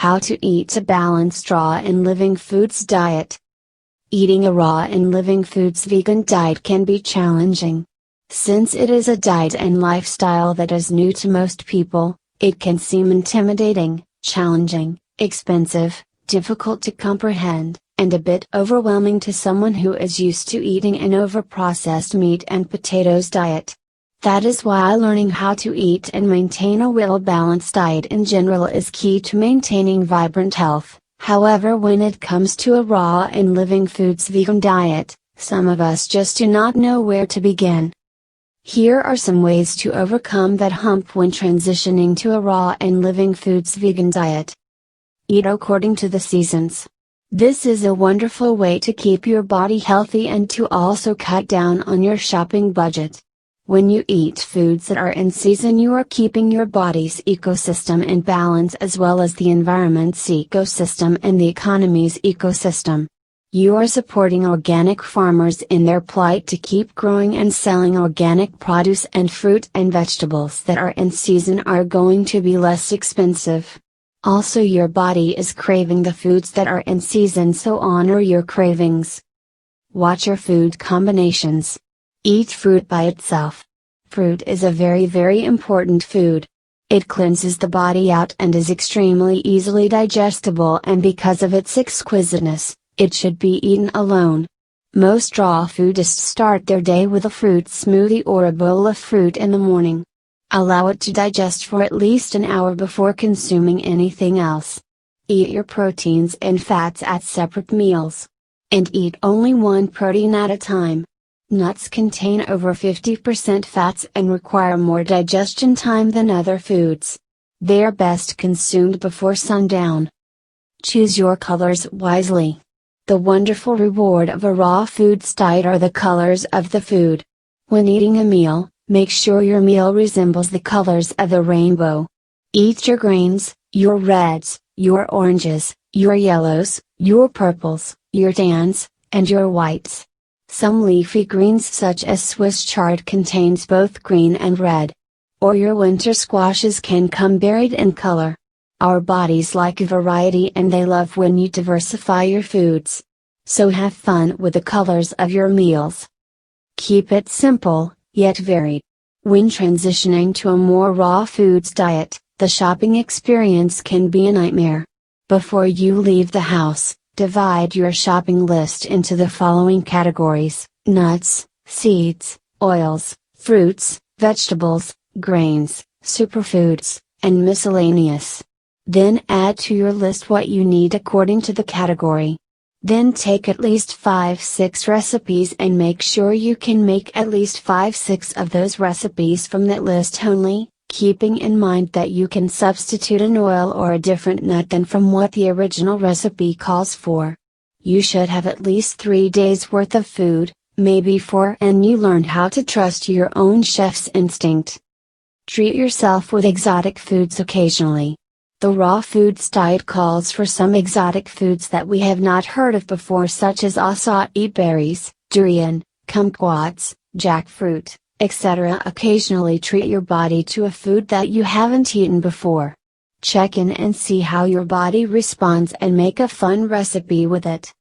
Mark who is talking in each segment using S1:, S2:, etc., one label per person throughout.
S1: How to eat a balanced raw and living foods diet. Eating a raw and living foods vegan diet can be challenging. Since it is a diet and lifestyle that is new to most people, it can seem intimidating, challenging, expensive, difficult to comprehend, and a bit overwhelming to someone who is used to eating an overprocessed meat and potatoes diet. That is why learning how to eat and maintain a well-balanced diet in general is key to maintaining vibrant health. However, when it comes to a raw and living foods vegan diet, some of us just do not know where to begin. Here are some ways to overcome that hump when transitioning to a raw and living foods vegan diet. Eat according to the seasons. This is a wonderful way to keep your body healthy and to also cut down on your shopping budget. When you eat foods that are in season, you are keeping your body's ecosystem in balance as well as the environment's ecosystem and the economy's ecosystem. You are supporting organic farmers in their plight to keep growing and selling organic produce, and fruit and vegetables that are in season are going to be less expensive. Also, your body is craving the foods that are in season, so honor your cravings. Watch your food combinations. Eat fruit by itself. Fruit is a very important food. It cleanses the body out and is extremely easily digestible, and because of its exquisiteness, it should be eaten alone. Most raw foodists start their day with a fruit smoothie or a bowl of fruit in the morning. Allow it to digest for at least an hour before consuming anything else. Eat your proteins and fats at separate meals. And eat only one protein at a time. Nuts contain over 50% fats and require more digestion time than other foods. They are best consumed before sundown. Choose your colors wisely. The wonderful reward of a raw foods diet are the colors of the food. When eating a meal, make sure your meal resembles the colors of the rainbow. Eat your greens, your reds, your oranges, your yellows, your purples, your tans, and your whites. Some leafy greens such as Swiss chard contains both green and red. Or your winter squashes can come varied in color. Our bodies like variety and they love when you diversify your foods. So have fun with the colors of your meals. Keep it simple, yet varied. When transitioning to a more raw foods diet, the shopping experience can be a nightmare. Before you leave the house, divide your shopping list into the following categories: nuts, seeds, oils, fruits, vegetables, grains, superfoods, and miscellaneous. Then add to your list what you need according to the category. Then take at least 5-6 recipes and make sure you can make at least 5-6 of those recipes from that list only, keeping in mind that you can substitute an oil or a different nut than from what the original recipe calls for. You should have at least 3 days worth of food, maybe 4, and you learned how to trust your own chef's instinct. Treat yourself with exotic foods occasionally. The raw foods diet calls for some exotic foods that we have not heard of before, such as acai berries, durian, kumquats, jackfruit, etc. Occasionally treat your body to a food that you haven't eaten before. Check in and see how your body responds and make a fun recipe with it.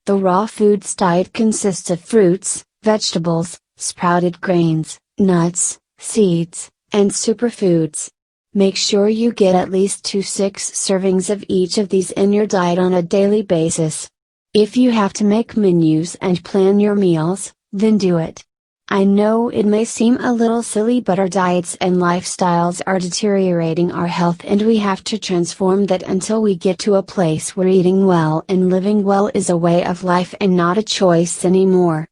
S1: The raw foods diet consists of fruits, vegetables, sprouted grains, nuts, seeds, and superfoods. Make sure you get at least 2-6 servings of each of these in your diet on a daily basis. If you have to make menus and plan your meals, then do it. I know it may seem a little silly, but our diets and lifestyles are deteriorating our health, and we have to transform that until we get to a place where eating well and living well is a way of life and not a choice anymore.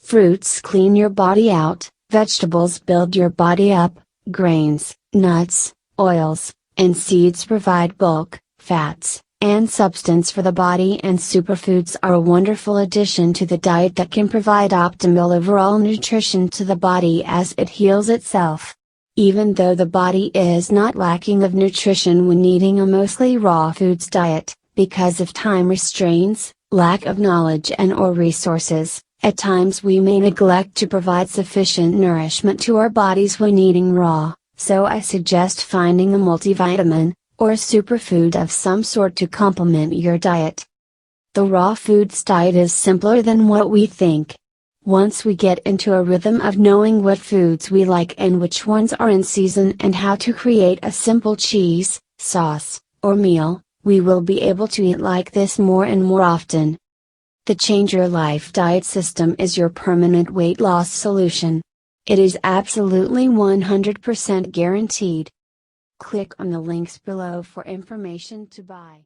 S1: Fruits clean your body out, vegetables build your body up, grains, nuts, oils, and seeds provide bulk, fats, and substance for the body, and superfoods are a wonderful addition to the diet that can provide optimal overall nutrition to the body as it heals itself. Even though the body is not lacking of nutrition when eating a mostly raw foods diet, because of time restraints, lack of knowledge and/or resources, at times we may neglect to provide sufficient nourishment to our bodies when eating raw. So I suggest finding a multivitamin, or a superfood of some sort to complement your diet. The raw foods diet is simpler than what we think. Once we get into a rhythm of knowing what foods we like and which ones are in season and how to create a simple cheese, sauce, or meal, we will be able to eat like this more and more often. The Change Your Life diet system is your permanent weight loss solution. It is absolutely 100% guaranteed. Click on the links below for information to buy.